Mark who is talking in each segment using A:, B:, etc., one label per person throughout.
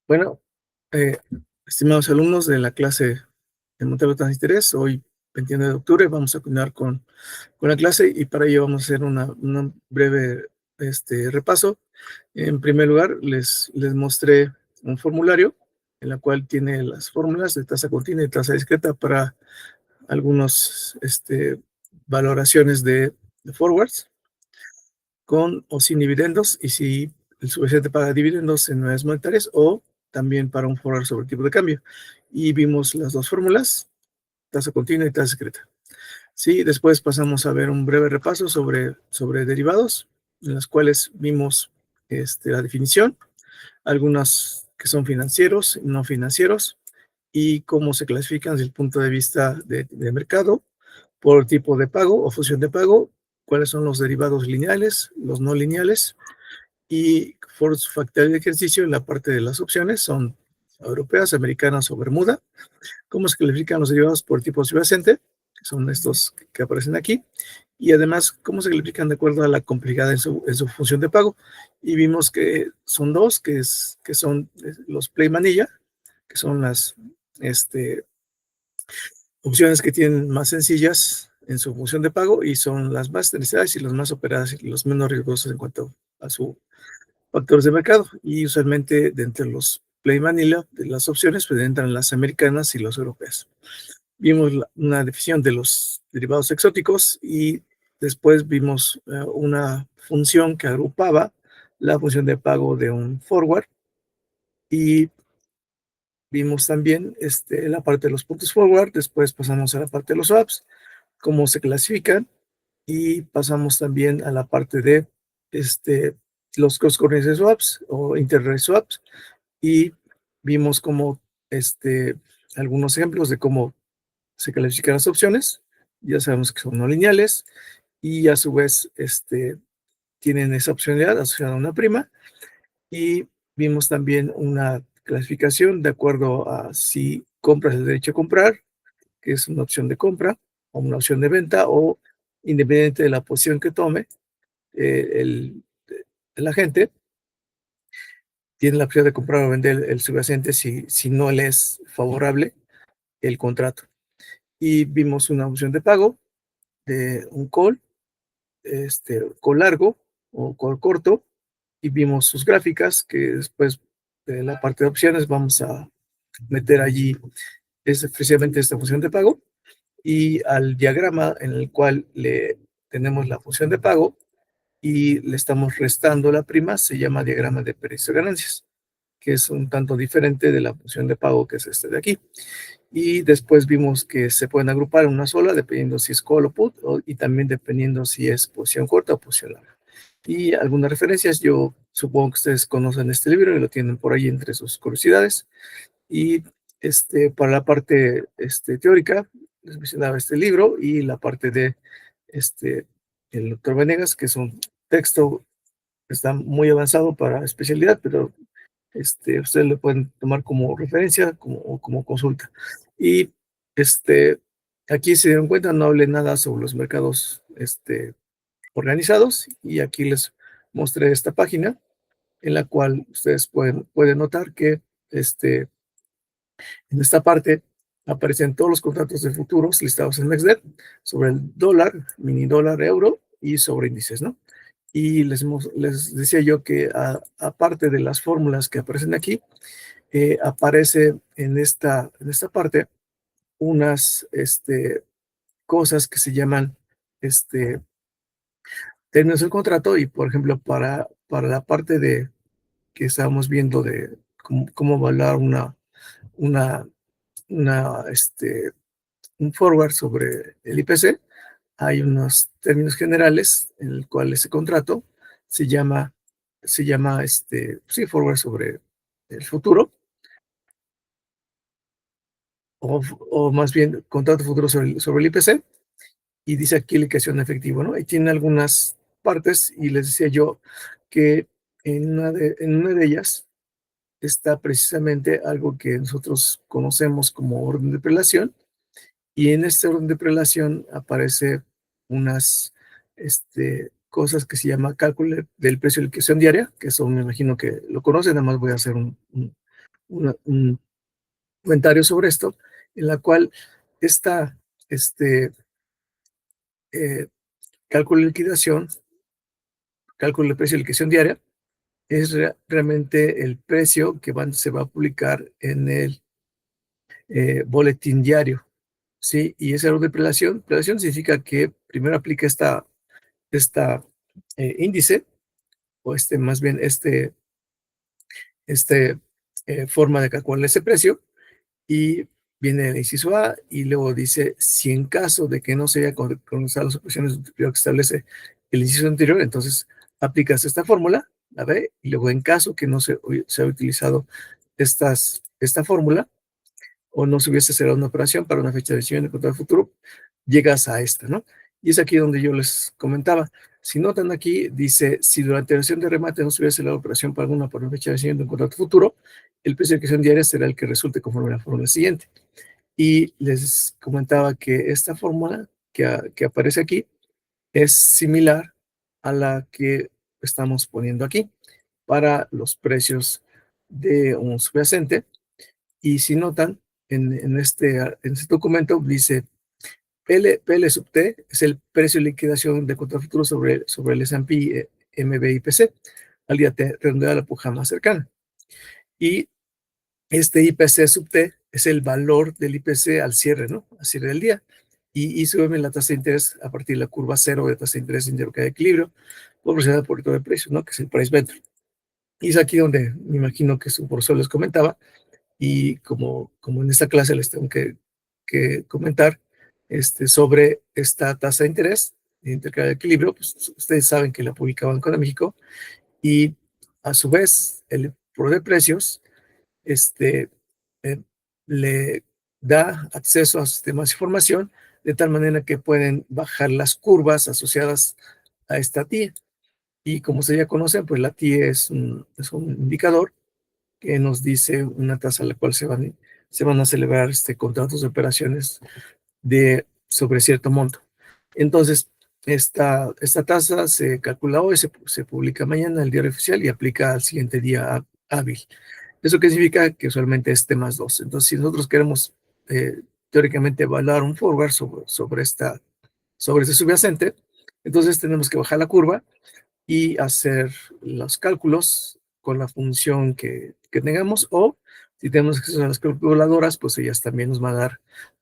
A: Bueno, eh, estimados alumnos de la clase de Montero Transinterés, hoy, 21 de octubre, vamos a continuar con la clase y para ello vamos a hacer una breve repaso. En primer lugar, les mostré un formulario en la cual tiene las fórmulas de tasa continua y tasa discreta para algunas valoraciones de forwards con o sin dividendos y si el subyacente paga dividendos en unidades monetarias o también para un forward sobre el tipo de cambio. Y vimos las dos fórmulas, tasa continua y tasa secreta. Sí, después pasamos a ver un breve repaso sobre derivados, en las cuales vimos la definición, algunas que son financieros, no financieros, y cómo se clasifican desde el punto de vista de mercado, por tipo de pago o función de pago, cuáles son los derivados lineales, los no lineales, y por su factor de ejercicio en la parte de las opciones son europeas, americanas o Bermuda, cómo se califican los derivados por tipo subyacente, que son estos que aparecen aquí, y además cómo se califican de acuerdo a la complejidad en su función de pago. Y vimos que son dos, que son los Play Manilla, que son las opciones que tienen más sencillas en su función de pago y son las más estandarizadas y las más operadas y los menos riesgosos en cuanto a sus factores de mercado. Y usualmente de entre los Play Manila de las opciones pues entran las americanas y las europeas. Vimos una definición de los derivados exóticos y después vimos una función que agrupaba la función de pago de un forward y vimos también la parte de los puntos forward, después pasamos a la parte de los swaps, cómo se clasifican y pasamos también a la parte de los cross currency swaps o interest swaps y vimos como algunos ejemplos de cómo se clasifican las opciones. Ya sabemos que son no lineales y a su vez tienen esa opcionalidad asociada a una prima y vimos también una clasificación de acuerdo a si compras el derecho a comprar, que es una opción de compra o una opción de venta o independiente de la posición que tome el agente, tiene la opción de comprar o vender el subyacente si no le es favorable el contrato. Y vimos una opción de pago de un call, call largo o call corto, y vimos sus gráficas, que después de la parte de opciones vamos a meter allí es precisamente esta función de pago, y al diagrama en el cual le tenemos la función de pago y le estamos restando la prima, se llama diagrama de precios de ganancias, que es un tanto diferente de la función de pago que es este de aquí. Y después vimos que se pueden agrupar en una sola, dependiendo si es call o put, y también dependiendo si es posición corta o posición larga. Y algunas referencias, yo supongo que ustedes conocen este libro y lo tienen por ahí entre sus curiosidades. Y para la parte teórica, les mencionaba este libro y la parte de el doctor Venegas, que es un texto que está muy avanzado para especialidad, pero ustedes lo pueden tomar como referencia como consulta. Y aquí se dieron cuenta, no hablé nada sobre los mercados organizados y aquí les mostré esta página en la cual ustedes pueden notar que en esta parte aparecen todos los contratos de futuros listados en MexDev sobre el dólar, mini dólar, euro y sobre índices, ¿no? Y les decía yo que aparte de las fórmulas que aparecen aquí, aparece en esta parte unas cosas que se llaman términos del contrato y, por ejemplo, para la parte de que estábamos viendo de cómo evaluar una, una un forward sobre el IPC, hay unos términos generales en el cual ese contrato se llama, sí, forward sobre el futuro, o más bien contrato futuro sobre el IPC, y dice aquí liquidación efectiva, ¿no? Y tiene algunas partes, y les decía yo que en una de ellas está precisamente algo que nosotros conocemos como orden de prelación, y en este orden de prelación aparece unas cosas que se llama cálculo del precio de liquidación diaria, que eso me imagino que lo conocen, nada más voy a hacer un comentario sobre esto, en la cual esta, este, eh, cálculo de liquidación, cálculo de precio de liquidación diaria, es realmente el precio que se va a publicar en el boletín diario, ¿sí? Y ese orden de prelación, prelación significa que primero aplica esta índice, o más bien este forma de calcular ese precio, y viene el inciso A, y luego dice, si en caso de que no se haya conocido las operaciones que establece el inciso anterior, entonces aplicas esta fórmula, la B, y luego en caso que no se haya utilizado esta fórmula, o no se hubiese cerrado una operación para una fecha de vencimiento de contrato futuro, llegas a esta, ¿no? Y es aquí donde yo les comentaba. Si notan aquí, dice, si durante la sesión de remate no se hubiese cerrado la operación para alguna por una fecha de vencimiento de un contrato futuro, el precio de adquisición diaria será el que resulte conforme a la fórmula siguiente. Y les comentaba que esta fórmula que aparece aquí es similar a la que estamos poniendo aquí para los precios de un subyacente. Y si notan, en este documento dice PL sub T es el precio de liquidación de contrato futuro sobre el S&P MBIPC al día T, redondeado a la puja más cercana. Y este IPC sub T es el valor del IPC al cierre, ¿no? Al cierre del día. Y sube la tasa de interés a partir de la curva cero de tasa de interés intercambio de equilibrio, proporcionada por el de precio, ¿no? Que es el price beta. Y es aquí donde me imagino que su profesor les comentaba, y como en esta clase les tengo que comentar sobre esta tasa de interés de intercambio de equilibrio, pues ustedes saben que la publica Banco de México, y a su vez el proveedor de precios este, eh, le da acceso a sistemas de información de tal manera que pueden bajar las curvas asociadas a esta TIE. Y como ustedes ya conocen, pues la TIE es un indicador que nos dice una tasa a la cual se van a celebrar contratos de operaciones sobre cierto monto. Entonces, esta tasa se calcula hoy, se publica mañana en el diario oficial y aplica al siguiente día hábil. ¿Eso qué significa? Que usualmente es T más 2. Entonces, si nosotros queremos teóricamente evaluar un forward sobre este subyacente, entonces tenemos que bajar la curva y hacer los cálculos con la función que tengamos, o si tenemos acceso a las calculadoras, pues ellas también nos van a dar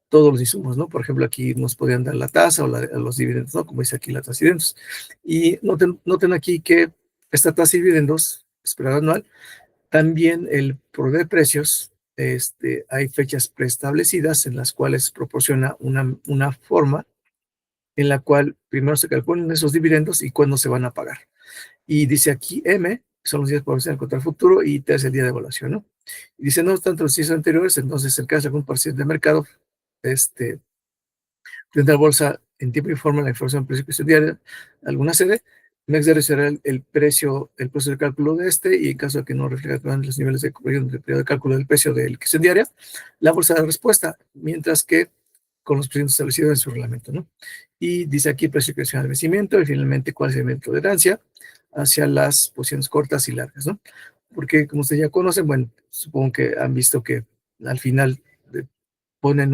A: todos los insumos, ¿no? Por ejemplo, aquí nos podrían dar la tasa o los dividendos, ¿no? Como dice aquí la tasa de dividendos. Y noten aquí que esta tasa de dividendos esperada anual, también el proveedor de precios, hay fechas preestablecidas en las cuales proporciona una forma en la cual primero se calculan esos dividendos y cuándo se van a pagar. Y dice aquí M, son los días por vencer contra el futuro, y T es el día de evaluación, ¿no? Y dice, no obstante los días anteriores, entonces en caso de algún parcial de mercado, frente a la bolsa en tiempo y forma la información de precio diaria, alguna sede, MEXDR será el precio, el proceso de cálculo de y en caso de que no refleja los niveles de conversión del periodo de cálculo del precio de liquidación diaria, la bolsa de respuesta, mientras que con los precios establecidos en su reglamento, ¿no? Y dice aquí precio de creación al vencimiento y finalmente cuál es el evento de tolerancia hacia las posiciones cortas y largas, ¿no? Porque como ustedes ya conocen, bueno, supongo que han visto que al final ponen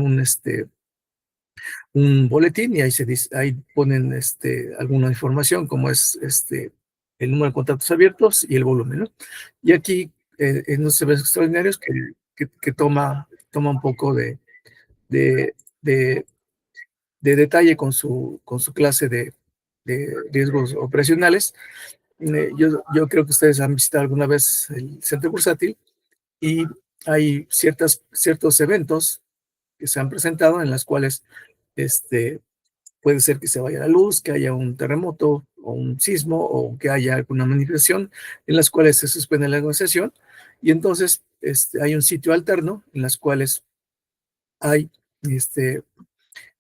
A: un boletín y ahí ponen alguna información como es el número de contratos abiertos y el volumen, ¿no? Y aquí en los eventos extraordinarios que toma un poco de, de, de detalle con su clase de riesgos operacionales. Yo creo que ustedes han visitado alguna vez el centro bursátil, y hay ciertos eventos que se han presentado en las cuales puede ser que se vaya la luz, que haya un terremoto o un sismo o que haya alguna manifestación en las cuales se suspende la negociación, y entonces hay un sitio alterno en las cuales hay eh,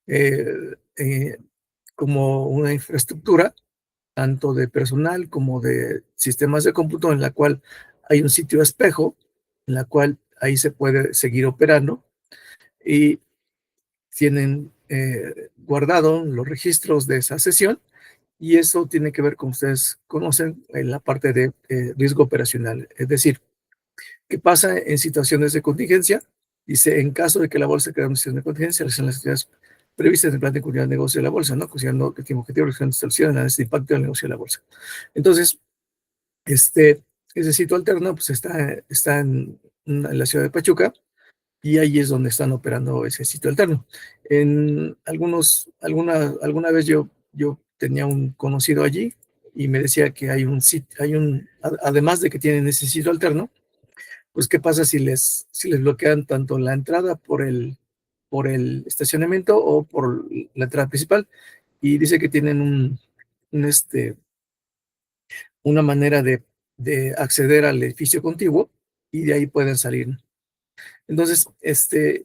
A: eh, como una infraestructura tanto de personal como de sistemas de cómputo, en la cual hay un sitio espejo, en la cual ahí se puede seguir operando, y tienen guardado los registros de esa sesión, y eso tiene que ver, como ustedes conocen, en la parte de riesgo operacional. Es decir, ¿Qué pasa en situaciones de contingencia? Dice, en caso de que la bolsa quede en situación de contingencia, realizan las actividades previstas en el plan de continuidad del negocio de la bolsa, ¿no? Considerando que tiene objetivo de instalación en este impacto del negocio de la bolsa. Entonces, ese sitio alterno, pues está en la ciudad de Pachuca, y ahí es donde están operando ese sitio alterno. Alguna vez yo tenía un conocido allí y me decía que hay un sitio, además de que tienen ese sitio alterno, pues qué pasa si les bloquean tanto la entrada por el estacionamiento o por la entrada principal. Y dice que tienen un, este, una manera de acceder al edificio contiguo y de ahí pueden salir. Entonces,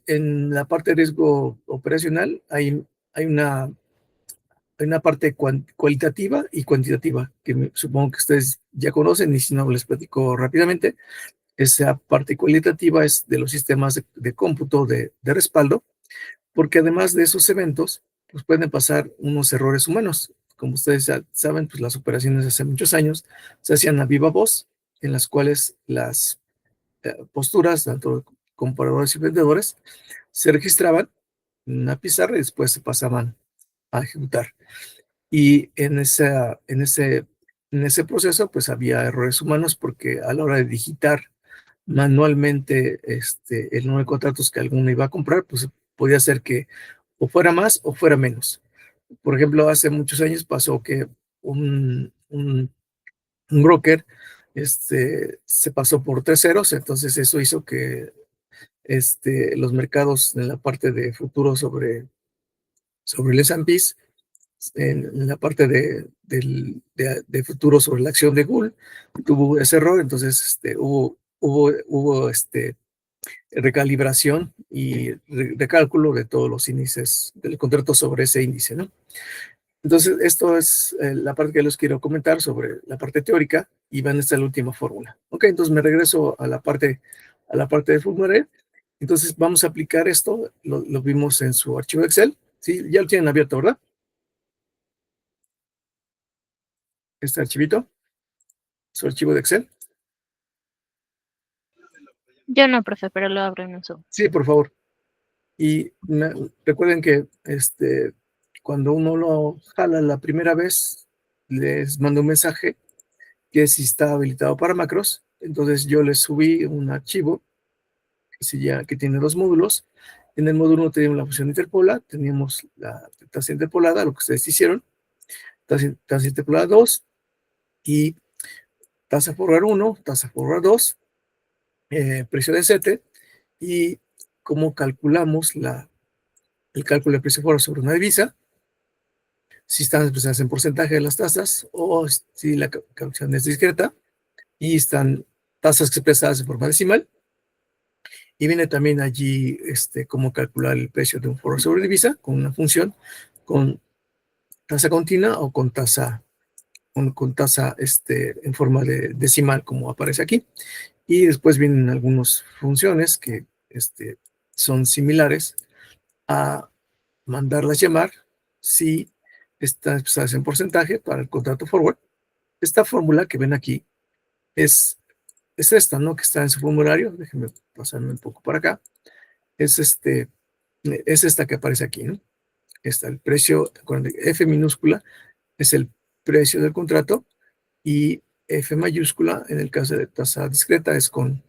A: en la parte de riesgo operacional hay una parte cualitativa y cuantitativa, que supongo que ustedes ya conocen, y si no, les platico rápidamente. Esa parte cualitativa es de los sistemas de cómputo de respaldo, porque además de esos eventos, pues pueden pasar unos errores humanos. Como ustedes ya saben, pues las operaciones hace muchos años se hacían a viva voz, en las cuales las posturas, tanto compradores y vendedores, se registraban en una pizarra y después se pasaban a ejecutar. Y en ese proceso, pues había errores humanos, porque a la hora de digitar manualmente el número de contratos que alguno iba a comprar, pues podía ser que o fuera más o fuera menos. Por ejemplo, hace muchos años pasó que un broker se pasó por 3 ceros, entonces eso hizo que los mercados en la parte de futuros sobre el S&P, en la parte de futuro sobre la acción de Google, tuvo ese error. Entonces hubo recalibración y recálculo de todos los índices del contrato sobre ese índice, ¿no? Entonces, esto es la parte que les quiero comentar sobre la parte teórica, y van a estar la última fórmula. Ok, entonces me regreso a la parte de fórmula. Entonces vamos a aplicar esto, lo vimos en su archivo Excel, ¿sí? Ya lo tienen abierto, ¿verdad? Este archivito, su archivo de Excel.
B: Yo no, profe, pero lo abro en un Zoom.
A: Sí, por favor. Y recuerden que cuando uno lo jala la primera vez, les mando un mensaje que si está habilitado para macros. Entonces yo les subí un archivo que tiene 2 módulos. En el módulo 1 teníamos la función interpola, teníamos la tasa interpolada, lo que ustedes hicieron, tasa interpolada 2 y tasa forward 1, tasa forward 2, precio de sete, y cómo calculamos el cálculo de precio forward sobre una divisa, si están expresadas en porcentaje de las tasas o si la calculación es discreta, y están tasas expresadas en forma decimal. Y viene también allí cómo calcular el precio de un forward sobre divisa con una función con tasa continua o con tasa en forma de decimal, como aparece aquí. Y después vienen algunas funciones que son similares a mandarlas llamar si están expresadas en porcentaje para el contrato forward. Esta fórmula que ven aquí es esta, ¿no? Que está en su formulario. Déjenme pasarme un poco para acá. Es esta que aparece aquí, ¿no? Está el precio, F minúscula es el precio del contrato, y F mayúscula, en el caso de tasa discreta, es con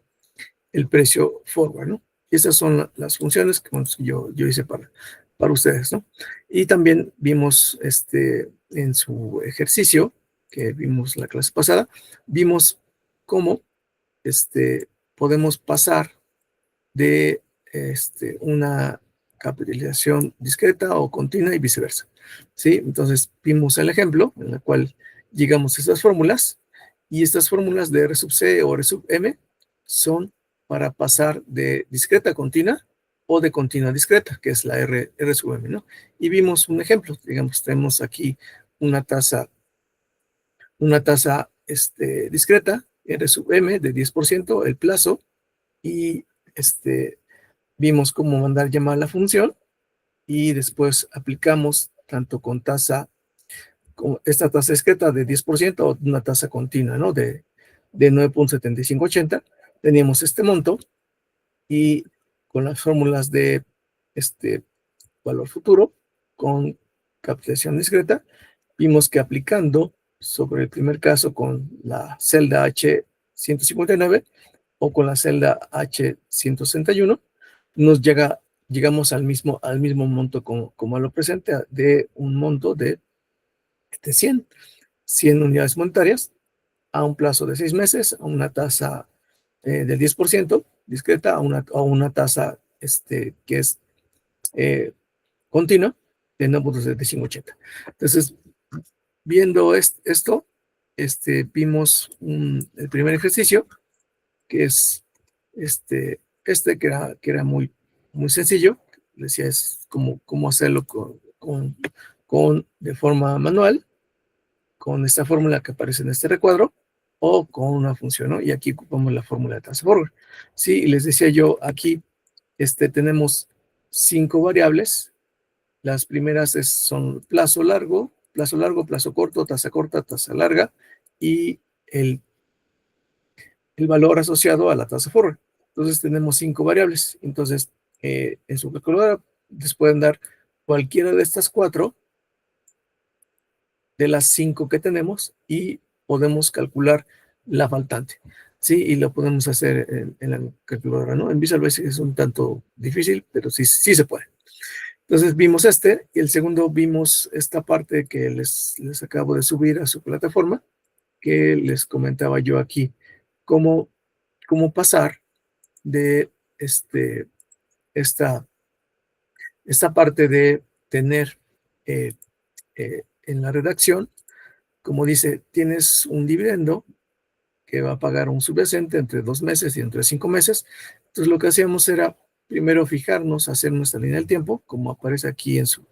A: el precio forward, ¿no? Y esas son las funciones que yo hice para ustedes, ¿no? Y también vimos en su ejercicio, que vimos la clase pasada, vimos cómo podemos pasar de una capitalización discreta o continua y viceversa, ¿sí? Entonces vimos el ejemplo en el cual llegamos a estas fórmulas, y estas fórmulas de R sub C o R sub M son para pasar de discreta a continua o de continua a discreta, que es la R sub M, ¿no? Y vimos un ejemplo. Digamos, tenemos aquí una tasa discreta, R sub M de 10%, el plazo, y vimos cómo mandar llamar a la función, y después aplicamos tanto con esta tasa discreta de 10% o una tasa continua, ¿no? De 9.7580, teníamos este monto y con las fórmulas de este valor futuro con capitalización discreta, vimos que aplicando sobre el primer caso con la celda H159 o con la celda H161, llegamos al mismo monto como lo presente, de un monto de 100 unidades monetarias a un plazo de 6 meses, a una tasa del 10% discreta, a una tasa que es continua de 9.7580. Entonces, viendo esto, vimos el primer ejercicio, que es que era muy, muy sencillo. Decía, es cómo hacerlo de forma manual, con esta fórmula que aparece en este recuadro, o con una función, ¿no? Y aquí ocupamos la fórmula de transfer forward. Sí, y les decía yo, aquí tenemos 5 variables. Las primeras son plazo largo, plazo corto, tasa larga, y el valor asociado a la tasa forward. Entonces tenemos 5 variables. Entonces, en su calculadora les pueden dar cualquiera de estas 4 de las 5 que tenemos y podemos calcular la faltante. Sí, y lo podemos hacer en la calculadora, ¿no? En Visual Basic es un tanto difícil, pero sí se puede. Entonces vimos y el segundo vimos esta parte que les acabo de subir a su plataforma, que les comentaba yo aquí, cómo pasar de esta parte de tener en la redacción, como dice, tienes un dividendo que va a pagar un subyacente entre 2 meses y entre 5 meses. Entonces lo que hacíamos era primero fijarnos, hacer nuestra línea del tiempo, como aparece aquí en su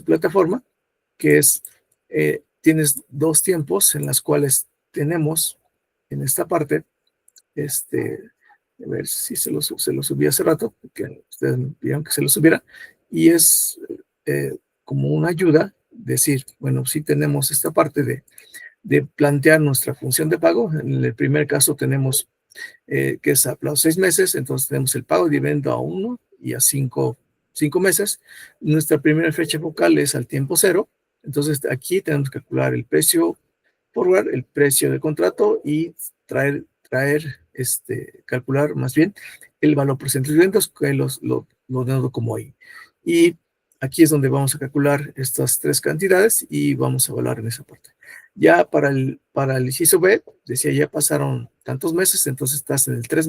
A: plataforma, que es, tienes 2 tiempos en las cuales tenemos en esta parte, a ver si se lo subí hace rato, porque ustedes me pidieron que se lo subiera, y es como una ayuda, decir, bueno, sí tenemos esta parte de plantear nuestra función de pago. En el primer caso tenemos que es a plazo 6 meses, entonces tenemos el pago de dividendo a 1 y a 5 meses. Nuestra primera fecha focal es al tiempo cero, entonces aquí tenemos que calcular el precio forward, el precio del contrato y calcular más bien el valor presente de dividendos, que lo denoto como I. Y aquí es donde vamos a calcular estas 3 cantidades y vamos a evaluar en esa parte. Ya para el inciso B, decía, ya pasaron tantos meses, entonces estás en el tercer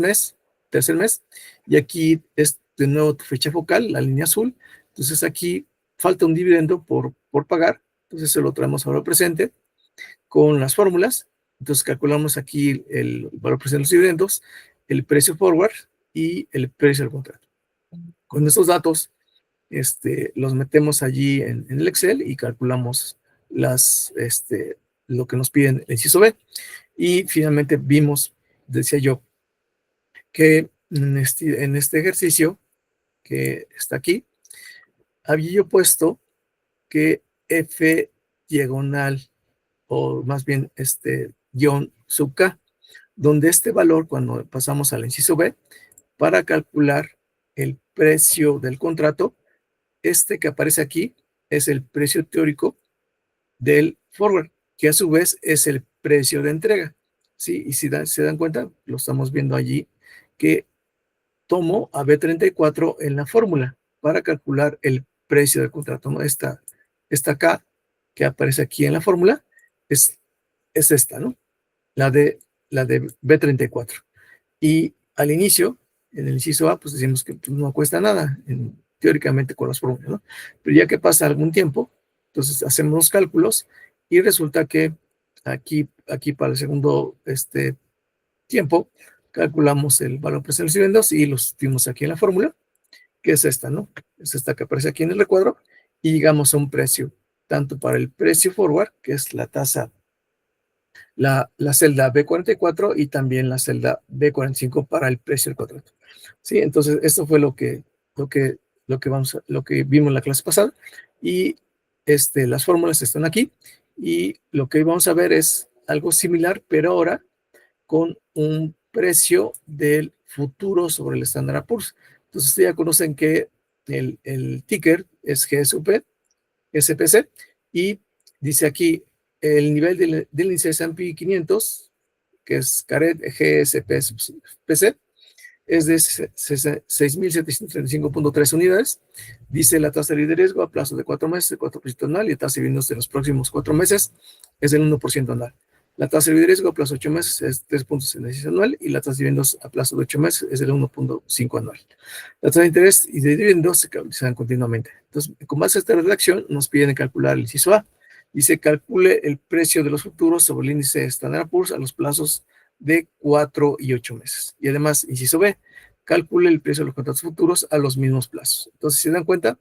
A: mes, y aquí es de nuevo tu fecha focal, la línea azul. Entonces aquí falta un dividendo por pagar, entonces se lo traemos a valor presente con las fórmulas. Entonces calculamos aquí el valor presente de los dividendos, el precio forward y el precio del contrato. Con estos datos los metemos allí en el Excel y calculamos lo que nos piden el inciso B. Y finalmente vimos, decía yo, que en este ejercicio que está aquí, había yo puesto que F diagonal, o más bien guión sub K, donde este valor, cuando pasamos al inciso B, para calcular el precio del contrato, que aparece aquí es el precio teórico del forward, que a su vez es el precio de entrega. ¿Sí? Y si se dan cuenta, lo estamos viendo allí, que tomo a B34 en la fórmula para calcular el precio del contrato, ¿no? Esta K que aparece aquí en la fórmula es esta, ¿no? La de B34. Y al inicio, en el inciso A, pues decimos que pues, no cuesta nada, teóricamente con las fórmulas, ¿no? Pero ya que pasa algún tiempo, entonces hacemos los cálculos y resulta que aquí para el segundo tiempo, calculamos el valor presente de los dividendos y los sustituimos aquí en la fórmula, que es esta, ¿no? Es esta que aparece aquí en el recuadro, y llegamos a un precio, tanto para el precio forward, que es la tasa, la celda B44, y también la celda B45 para el precio del contrato. Sí, entonces esto fue lo que vimos en la clase pasada, y las fórmulas están aquí, y lo que vamos a ver es algo similar, pero ahora con un precio del futuro sobre el Standard & Poor's. Entonces, ustedes ya conocen que el ticker es GSUP, SPC, y dice aquí el nivel del índice S&P 500, que es CARET GSPC, es de 6.735.3 unidades. Dice la tasa de riesgo a plazo de 4 meses, de 4% anual, y la tasa de dividendos de los próximos 4 meses es del 1% anual. La tasa de riesgo a plazo de 8 meses es 3.66 anual, y la tasa de dividendos a plazo de 8 meses es del 1.5 anual. La tasa de interés y de dividendos se calculan continuamente. Entonces, con base a esta redacción, nos piden calcular el inciso A. Dice, calcule el precio de los futuros sobre el índice Standard & Poor's a los plazos de 4 y 8 meses. Y además, inciso B, calcule el precio de los contratos futuros a los mismos plazos. Entonces, si se dan cuenta,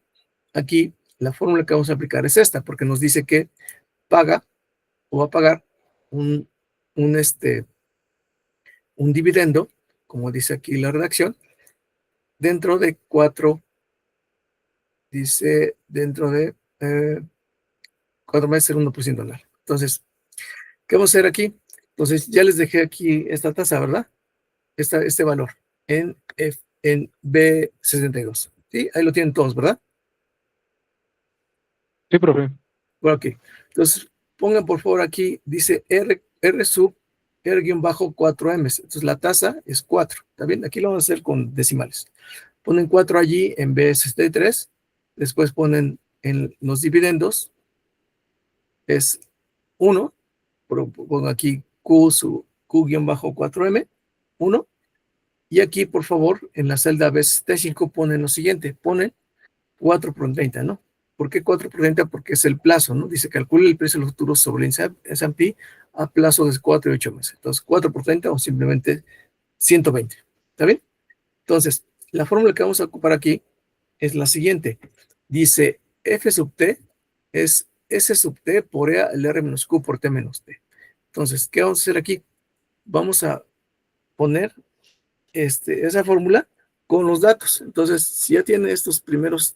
A: aquí la fórmula que vamos a aplicar es esta, porque nos dice que paga o va a pagar un dividendo, como dice aquí la redacción, dentro de 4 meses, el 1% anual. Entonces, ¿qué vamos a hacer aquí? Entonces, ya les dejé aquí esta tasa, ¿verdad? Este valor en B62. ¿Sí? Ahí lo tienen todos, ¿verdad?
C: Sí, profe.
A: Bueno, ok. Entonces, pongan por favor aquí, dice R sub R-4M. Entonces, la tasa es 4. ¿Está bien? Aquí lo vamos a hacer con decimales. Ponen 4 allí en B63. Después ponen en los dividendos, es 1. Pongo aquí Q-4M, 1. Y aquí, por favor, en la celda B65 ponen lo siguiente. Ponen 4 por 30, ¿no? ¿Por qué 4 por 30? Porque es el plazo, ¿no? Dice, calcule el precio de los futuros sobre el S&P a plazo de 4 y 8 meses. Entonces, 4 por 30 o simplemente 120. ¿Está bien? Entonces, la fórmula que vamos a ocupar aquí es la siguiente. Dice, F sub T es S sub T por E al R menos Q por T menos T. Entonces, ¿qué vamos a hacer aquí? Vamos a poner esa fórmula con los datos. Entonces, si ya tiene estos primeros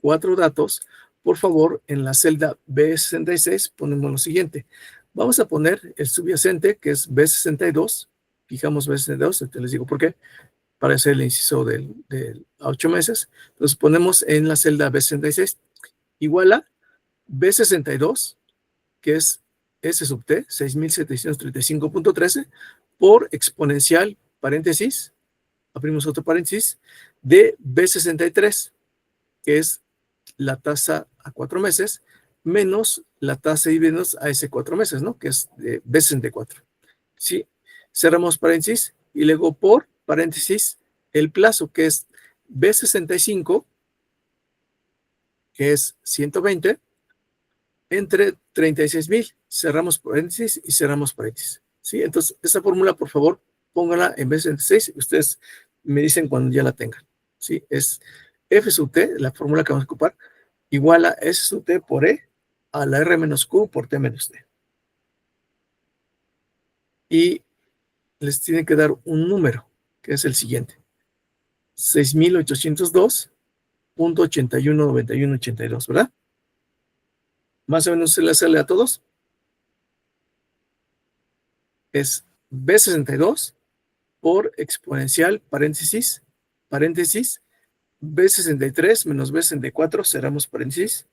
A: 4 datos, por favor, en la celda B66 ponemos lo siguiente. Vamos a poner el subyacente, que es B62. Fijamos B62, te les digo por qué, para hacer el inciso de 8 meses. Entonces ponemos en la celda B66 igual a B62, que es S sub T, 6.735.13, por exponencial, paréntesis, abrimos otro paréntesis, de B63, que es la tasa a 4 meses, menos la tasa de dividendos a ese 4 meses, ¿no? Que es de B64. ¿Sí? Cerramos paréntesis y luego por paréntesis el plazo, que es B65, que es 120, entre 36,000. Cerramos paréntesis y cerramos paréntesis. ¿Sí? Entonces, esa fórmula, por favor, póngala en B66 y ustedes me dicen cuando ya la tengan. ¿Sí? Es F sub T, la fórmula que vamos a ocupar, igual a S sub T por E a la R menos Q por T menos T. Y les tienen que dar un número, que es el siguiente. 6,802.819182, ¿verdad? Más o menos se le sale a todos. Es B62 por exponencial, paréntesis, B63 menos B64, cerramos paréntesis,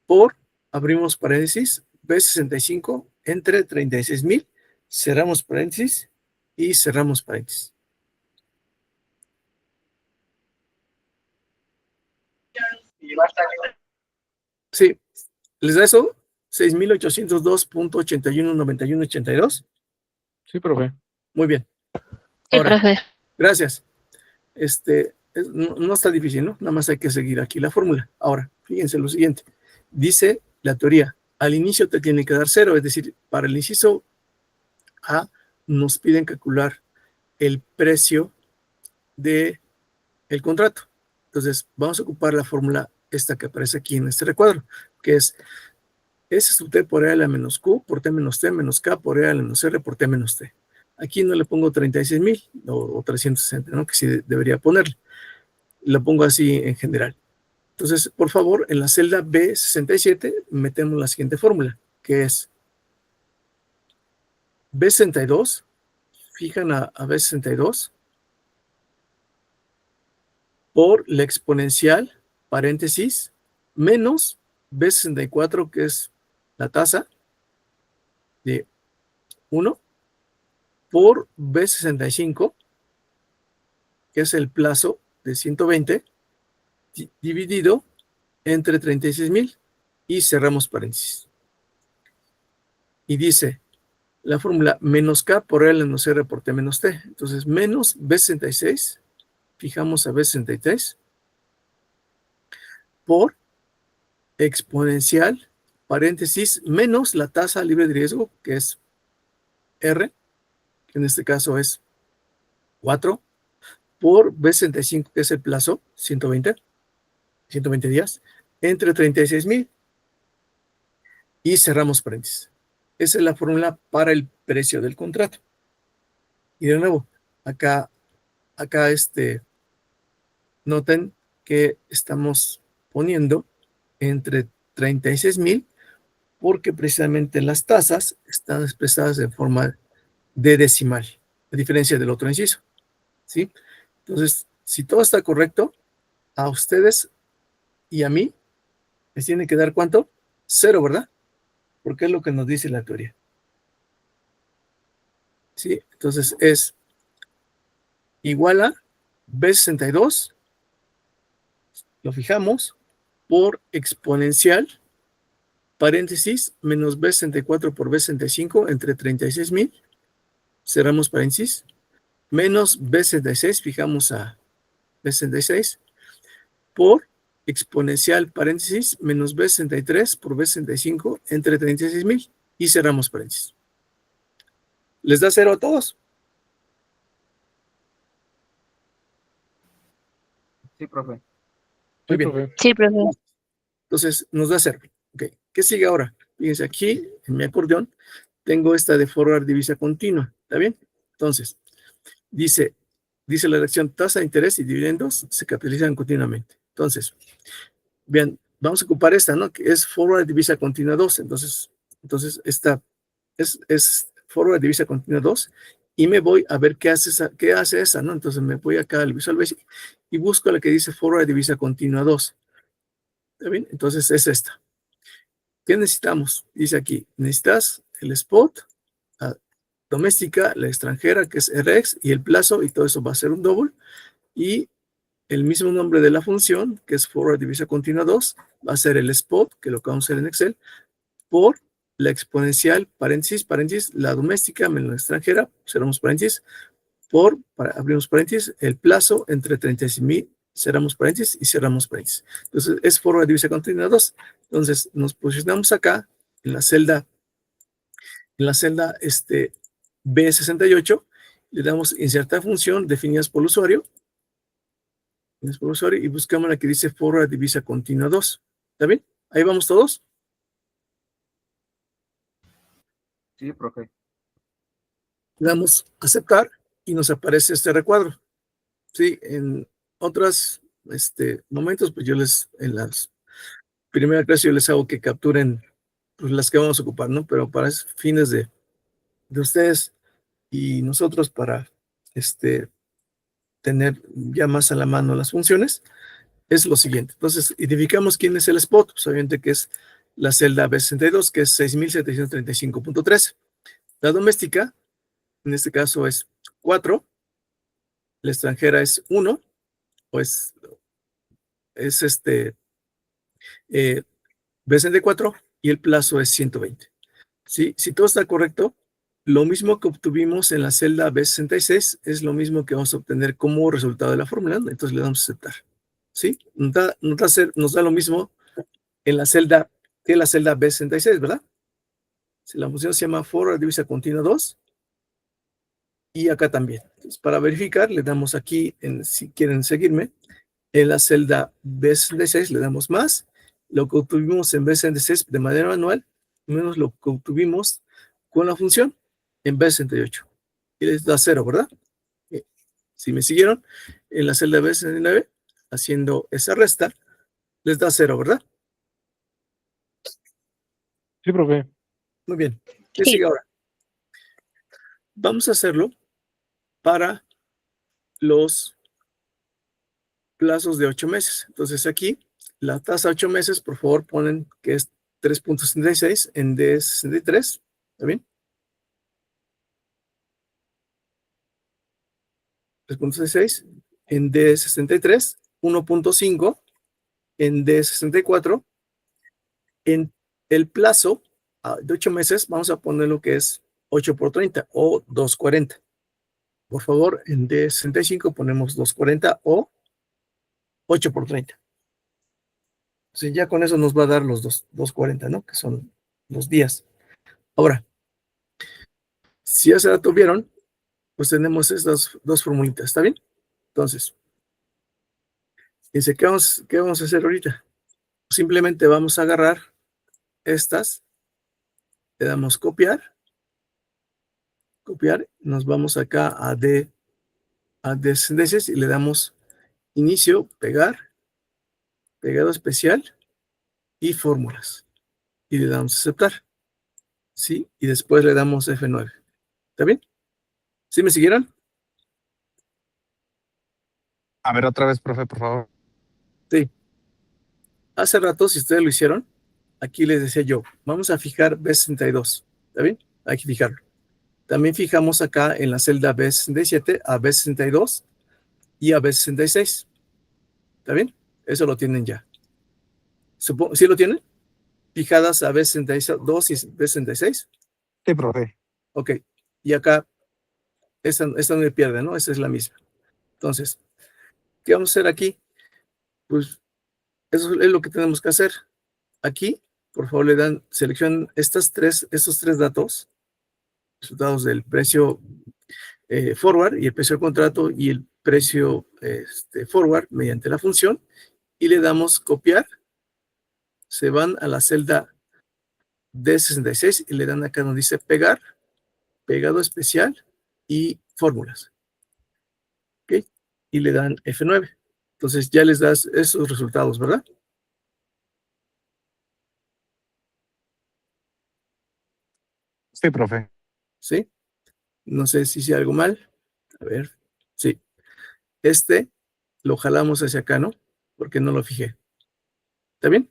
A: por, abrimos paréntesis, B65 entre 36,000, cerramos paréntesis y cerramos paréntesis. Sí, ¿les da eso? 6,802.819182.
C: Sí, profe.
A: Muy bien.
B: Sí,
A: Ahora,
B: profe.
A: gracias. No está difícil, ¿no? Nada más hay que seguir aquí la fórmula. Ahora, fíjense lo siguiente. Dice la teoría, al inicio te tiene que dar 0, es decir, para el inciso A nos piden calcular el precio del contrato. Entonces, vamos a ocupar la fórmula esta que aparece aquí en este recuadro, que es S sub T por E a la menos Q por T menos K por E a la menos R por T menos T. Aquí no le pongo 36,000 o 360, ¿no? Que sí debería ponerle. Lo pongo así en general. Entonces, por favor, en la celda B67 metemos la siguiente fórmula, que es B62 fijan a B62 por la exponencial, paréntesis, menos B64, que es la tasa de 1, por B65, que es el plazo de 120, dividido entre 36,000 y cerramos paréntesis. Y dice la fórmula menos K por L menos R por T menos T. Entonces, menos B66, fijamos a B63, por exponencial, paréntesis, menos la tasa libre de riesgo, que es R, que en este caso es 4, por B65, que es el plazo, 120 días, entre 36,000 y cerramos paréntesis. Esa es la fórmula para el precio del contrato. Y de nuevo, acá noten que estamos poniendo entre 36,000 porque precisamente las tasas están expresadas en forma de decimal, a diferencia del otro inciso, ¿sí? Entonces, si todo está correcto, a ustedes y a mí les tiene que dar ¿cuánto? 0, ¿verdad? Porque es lo que nos dice la teoría. ¿Sí? Entonces es igual a B62, lo fijamos, por exponencial, paréntesis, menos B64 por B65 entre 36,000, cerramos paréntesis, menos B66, fijamos a B66, por exponencial, paréntesis, menos B63 por B65 entre 36,000 y cerramos paréntesis. ¿Les da 0 a todos?
C: Sí, profe.
A: Muy bien.
B: Sí, profe.
A: Entonces, nos da 0. Okay. ¿Qué sigue ahora? Fíjense, aquí en mi acordeón tengo esta de forward divisa continua. ¿Está bien? Entonces, dice la lección, tasa de interés y dividendos se capitalizan continuamente. Entonces, bien, vamos a ocupar esta, ¿no? Que es forward divisa continua 2. Entonces esta es forward divisa continua 2 y me voy a ver qué hace esa, ¿no? Entonces me voy acá al Visual Basic y busco la que dice forward divisa continua 2. ¿Está bien? Entonces es esta. ¿Qué necesitamos? Dice aquí, necesitas el spot, la doméstica, la extranjera, que es RX, y el plazo, y todo eso va a ser un double, y el mismo nombre de la función, que es forward divisa continua 2, va a ser el spot, que lo acabamos de hacer en Excel, por la exponencial, paréntesis, paréntesis, la doméstica menos la extranjera, cerramos paréntesis, abrimos paréntesis, el plazo entre 36,000, cerramos paréntesis y cerramos paréntesis. Entonces, es forward divisa continua 2. Entonces, nos posicionamos acá, en la celda B68, le damos insertar función definidas por el usuario, y buscamos la que dice forward divisa continua 2. ¿Está bien? Ahí vamos todos.
C: Sí, profe.
A: Le damos aceptar y nos aparece este recuadro. Sí, en otros momentos, pues en las primeras clases yo les hago que capturen pues, las que vamos a ocupar, ¿no? Pero para fines de ustedes y nosotros para tener ya más a la mano las funciones, es lo siguiente. Entonces, identificamos quién es el spot, pues obviamente que es la celda B62, que es 6,735.13. La doméstica, en este caso es 4, la extranjera es 1, pues es B64 y el plazo es 120. ¿Sí? Si todo está correcto, lo mismo que obtuvimos en la celda B66 es lo mismo que vamos a obtener como resultado de la fórmula, ¿no? Entonces le damos a aceptar. ¿Sí? Nos da lo mismo en la celda que la celda B66, ¿verdad? Si la función se llama forward divisa continua 2 y acá también. Entonces, para verificar, le damos aquí, si quieren seguirme, en la celda B66 le damos más, lo que obtuvimos en B66 de manera manual, menos lo que obtuvimos con la función en B68. Y les da 0, ¿verdad? Si me siguieron, en la celda B69, haciendo esa resta, les da 0, ¿verdad?
D: Sí, profe.
A: Muy bien. ¿Qué
B: Sí.
A: sigue ahora? Vamos a hacerlo para los plazos de 8 meses. Entonces aquí, la tasa 8 meses, por favor, ponen que es 3.66 en D63. ¿Está bien? 3.66 en D63, 1.5 en D64. En el plazo de 8 meses, vamos a poner lo que es 8 por 30 o 240. Por favor, en D65 ponemos 240 o 8 por 30. Entonces ya con eso nos va a dar los 240, ¿no? Que son los días. Ahora, si hace rato vieron, pues tenemos estas dos formulitas, ¿está bien? Entonces, dice, ¿qué vamos a hacer ahorita? Simplemente vamos a agarrar estas, le damos copiar, nos vamos acá a descendencias y le damos inicio, pegar, pegado especial y fórmulas. Y le damos aceptar, ¿sí? Y después le damos F9. ¿Está bien? ¿Sí me siguieron?
D: A ver, otra vez, profe, por favor.
A: Sí. Hace rato, si ustedes lo hicieron, aquí les decía yo, vamos a fijar B62. ¿Está bien? Hay que fijarlo. También fijamos acá en la celda B67 a B62 y a B66. ¿Está bien? Eso lo tienen ya. ¿Sí lo tienen? Fijadas a B62 y B66.
D: Sí, profe.
A: Ok. Y acá, esta no me pierde, ¿no? Esta es la misma. Entonces, ¿qué vamos a hacer aquí? Pues eso es lo que tenemos que hacer. Aquí, por favor, le dan, seleccionan estos tres datos, resultados del precio forward y el precio del contrato y el precio forward mediante la función, y le damos copiar. Se van a la celda D66 y le dan acá donde dice pegar, pegado especial y fórmulas. ¿Ok? Y le dan F9. Entonces ya les das esos resultados, ¿verdad?
D: Sí, profe.
A: ¿Sí? No sé si hice algo mal. A ver. Sí. Lo jalamos hacia acá, ¿no? Porque no lo fijé. ¿Está bien?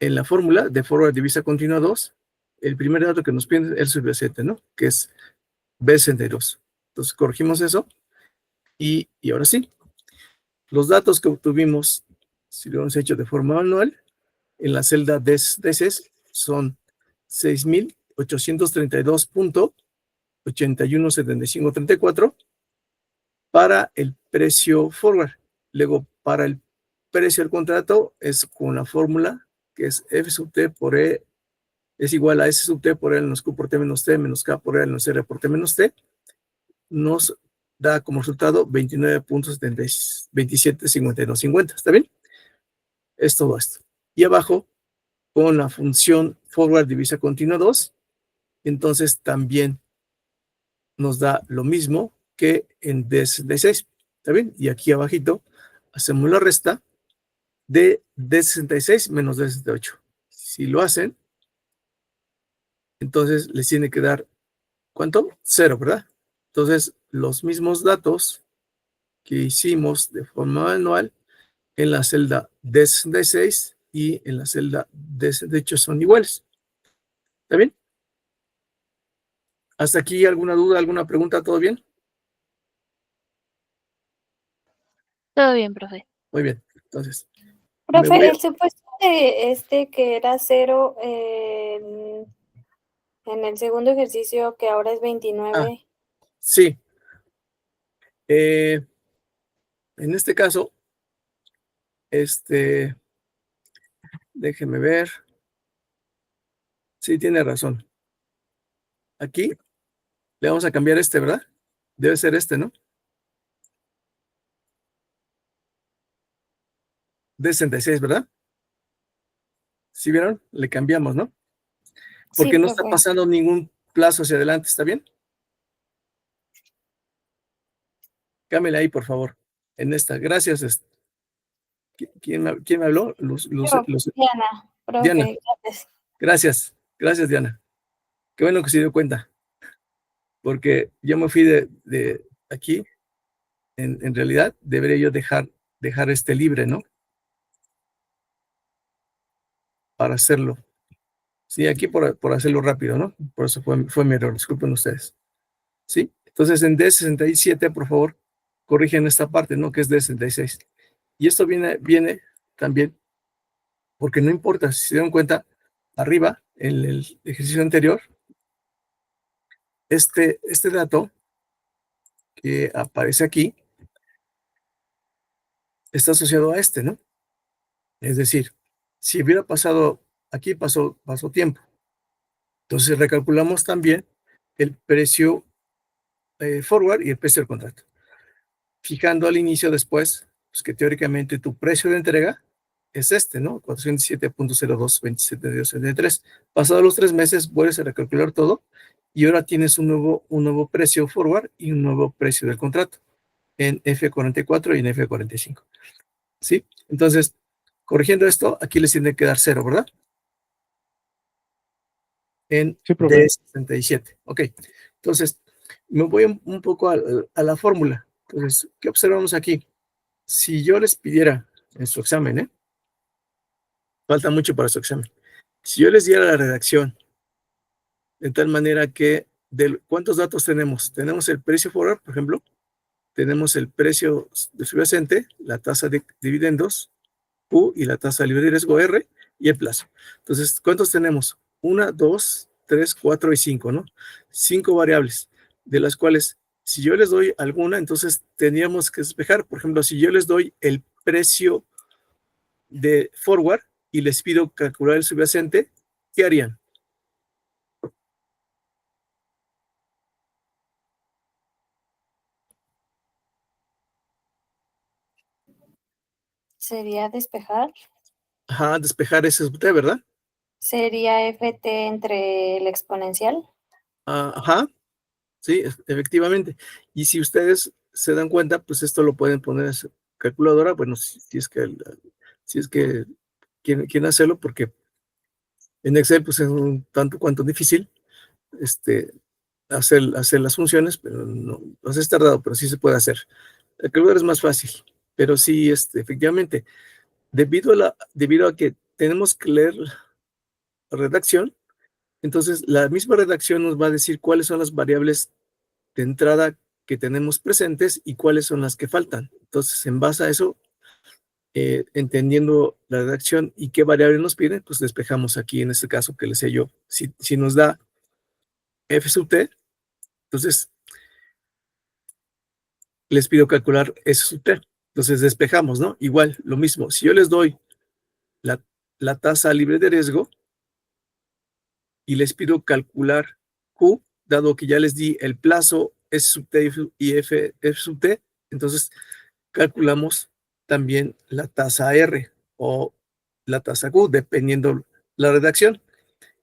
A: En la fórmula de forward divisa continua 2, el primer dato que nos pide es el B7, ¿no? Que es B62. Entonces corregimos eso y ahora sí. Los datos que obtuvimos, si lo hemos hecho de forma manual, en la celda D6 son 6,832.817534 para el precio forward. Luego, para el precio del contrato es con la fórmula que es F sub T por E es igual a S sub T por L menos Q por T menos T menos K por L menos R por T menos T. Nos da como resultado 29.275250. ¿Está bien? Es todo esto. Y abajo, con la función forward divisa continua 2, entonces también nos da lo mismo que en D6. ¿Está bien? Y aquí abajito hacemos la resta de D66 menos D68. Si lo hacen, entonces les tiene que dar, ¿cuánto? 0, ¿verdad? Entonces, los mismos datos que hicimos de forma manual en la celda D66 y en la celda D68 son iguales. ¿Está bien? ¿Hasta aquí alguna duda, alguna pregunta? ¿Todo bien?
B: Todo bien, profe.
A: Muy bien. Entonces,
E: Profe, el supuesto de que era 0 en el segundo ejercicio, que ahora es 29.
A: Sí. En este caso, déjeme ver. Sí, tiene razón. Aquí le vamos a cambiar ¿verdad? Debe ser ¿no? D66, ¿verdad? ¿Sí vieron? Le cambiamos, ¿no? Porque
E: Sí,
A: no está
E: profe.
A: pasando ningún plazo hacia adelante, ¿está bien? Cámbiale ahí, por favor. En esta. Gracias. ¿Quién me habló?
E: Diana, profe,
A: Diana.
E: gracias.
A: Gracias, Diana. Qué bueno que se dio cuenta. Porque yo me fui de aquí, en realidad, debería yo dejar este libre, ¿no? Para hacerlo. Sí, aquí por hacerlo rápido, ¿no? Por eso fue mi error, disculpen ustedes. ¿Sí? Entonces, en D67, por favor, corrigen esta parte, ¿no? Que es D66. Y esto viene también, porque no importa, si se dan cuenta, arriba, en el ejercicio anterior, este dato que aparece aquí está asociado a este, ¿no? Es decir, si hubiera pasado, aquí pasó tiempo. Entonces recalculamos también el precio forward y el precio del contrato. Fijando al inicio después, pues que teóricamente tu precio de entrega es este, ¿no? 407.022773. Pasados los 3 meses, vuelves a recalcular todo y ahora tienes un nuevo precio forward y un nuevo precio del contrato en F44 y en F45. ¿Sí? Entonces, corrigiendo esto, aquí les tiene que dar 0, ¿verdad? En
D: Sí, profe.
A: D67. Ok. Entonces, me voy un poco a la fórmula. Entonces, ¿qué observamos aquí? Si yo les pidiera en su examen, falta mucho para su examen. Si yo les diera la redacción de tal manera que, ¿cuántos datos tenemos? Tenemos el precio forward, por ejemplo, tenemos el precio de subyacente, la tasa de dividendos, Q, y la tasa libre de riesgo, R, y el plazo. Entonces, ¿cuántos tenemos? 1, 2, 3, 4 y 5, ¿no? 5 variables, de las cuales, si yo les doy alguna, entonces tendríamos que despejar. Por ejemplo, si yo les doy el precio de forward y les pido calcular el subyacente, ¿qué harían?
E: Sería despejar.
A: Ajá, despejar ese es usted, ¿verdad?
E: Sería FT entre el exponencial.
A: Ajá, sí, efectivamente. Y si ustedes se dan cuenta, pues esto lo pueden poner en su calculadora, bueno, si es que quieren hacerlo, porque en Excel pues es un tanto cuanto difícil hacer las funciones, pero no es tardado, pero sí se puede hacer. El calculador es más fácil, pero sí, efectivamente, debido a que tenemos que leer la redacción, entonces la misma redacción nos va a decir cuáles son las variables de entrada que tenemos presentes y cuáles son las que faltan. Entonces, en base a eso, entendiendo la redacción y qué variable nos pide, pues despejamos aquí en este caso que les sé yo. Si nos da f sub t, entonces les pido calcular s sub t. Entonces despejamos, ¿no? Igual, lo mismo. Si yo les doy la tasa libre de riesgo y les pido calcular Q, dado que ya les di el plazo S sub t y F sub t, entonces calculamos también la tasa R o la tasa Q, dependiendo la redacción.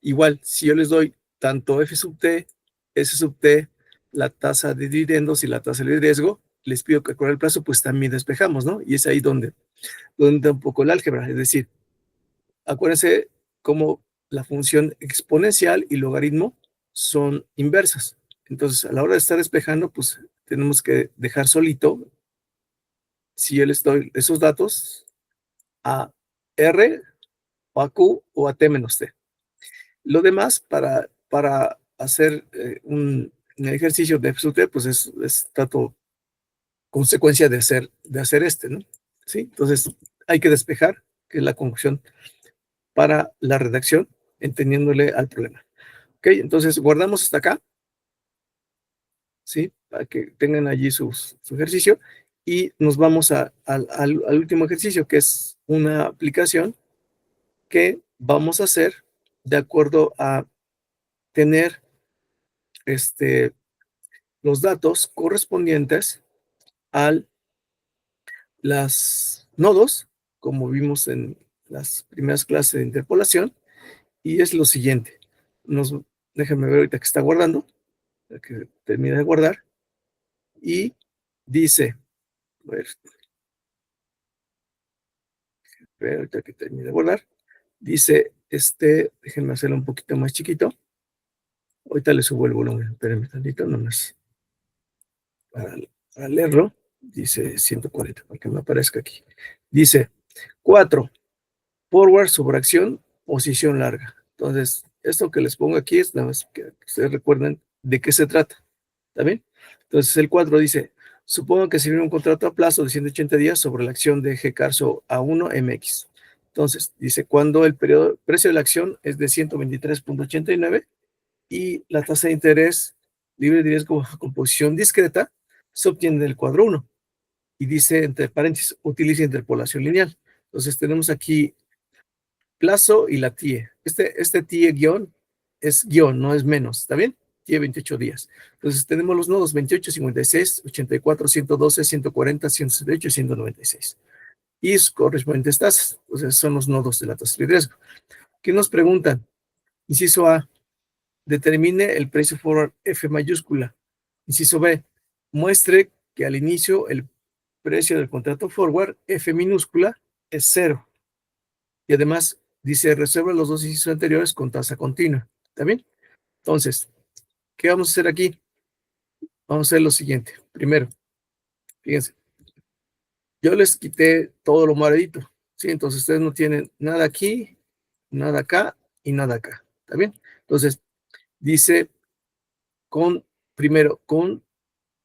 A: Igual, si yo les doy tanto F sub t, S sub t, la tasa de dividendos y la tasa de riesgo, les pido calcular el plazo, pues también despejamos, ¿no? Y es ahí donde da un poco el álgebra. Es decir, acuérdense cómo la función exponencial y logaritmo son inversas. Entonces, a la hora de estar despejando, pues tenemos que dejar solito, si yo les doy esos datos, a R o a Q o a T menos T. Lo demás, para hacer un ejercicio de FSUT, pues es tanto consecuencia de hacer ¿no? ¿Sí? Entonces, hay que despejar, que es la conclusión para la redacción, entendiéndole al problema. Ok, entonces guardamos hasta acá, ¿sí? Para que tengan allí su ejercicio y nos vamos al último ejercicio, que es una aplicación que vamos a hacer de acuerdo a tener los datos correspondientes a las nodos, como vimos en las primeras clases de interpolación, y es lo siguiente. Déjenme ver ahorita que está guardando, que termine de guardar, y dice, a ver, ahorita que termine de guardar, dice, déjenme hacerlo un poquito más chiquito, ahorita le subo el volumen, espérenme tantito nomás, para para leerlo, dice 140, para que me aparezca aquí. Dice 4, forward sobre acción, posición larga. Entonces, esto que les pongo aquí es nada más que ustedes recuerden de qué se trata. ¿Está bien? Entonces, el 4 dice, supongo que se viene un contrato a plazo de 180 días sobre la acción de GCarso A1 MX. Entonces, dice, cuando el precio de la acción es de 123.89 y la tasa de interés libre de riesgo bajo composición discreta se obtiene del cuadro 1. Y dice, entre paréntesis, utiliza interpolación lineal. Entonces, tenemos aquí plazo y la TIE. Este TIE guión es guión, no es menos, ¿está bien? TIE 28 días. Entonces tenemos los nodos 28, 56, 84, 112, 140, 178 y 196. Y sus correspondientes tasas. Entonces son los nodos de la tasa de riesgo. ¿Qué nos preguntan? Inciso A, determine el precio forward F mayúscula. Inciso B, muestre que al inicio el precio del contrato forward F minúscula es 0. Y además dice, resuelve los dos incisos anteriores con tasa continua. ¿Está bien? Entonces, ¿qué vamos a hacer aquí? Vamos a hacer lo siguiente. Primero, fíjense, yo les quité todo lo moradito, ¿sí? Entonces, ustedes no tienen nada aquí, nada acá y nada acá. ¿Está bien? Entonces, dice primero, con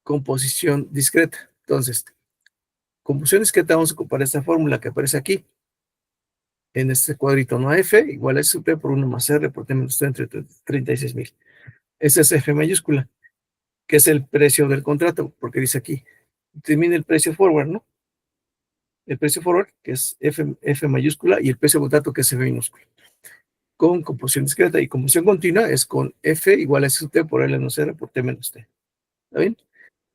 A: composición discreta. Entonces, composición discreta, vamos a ocupar esta fórmula que aparece aquí. En este cuadrito, no F, igual a SP por 1 más R por T menos T entre 36,000. Ese es F mayúscula, que es el precio del contrato, porque dice aquí, determina el precio forward, ¿no? El precio forward, que es F mayúscula, y el precio de contrato, que es F minúscula. Con composición discreta y composición continua es con F igual a ST por L menos R por T menos T. ¿Está bien?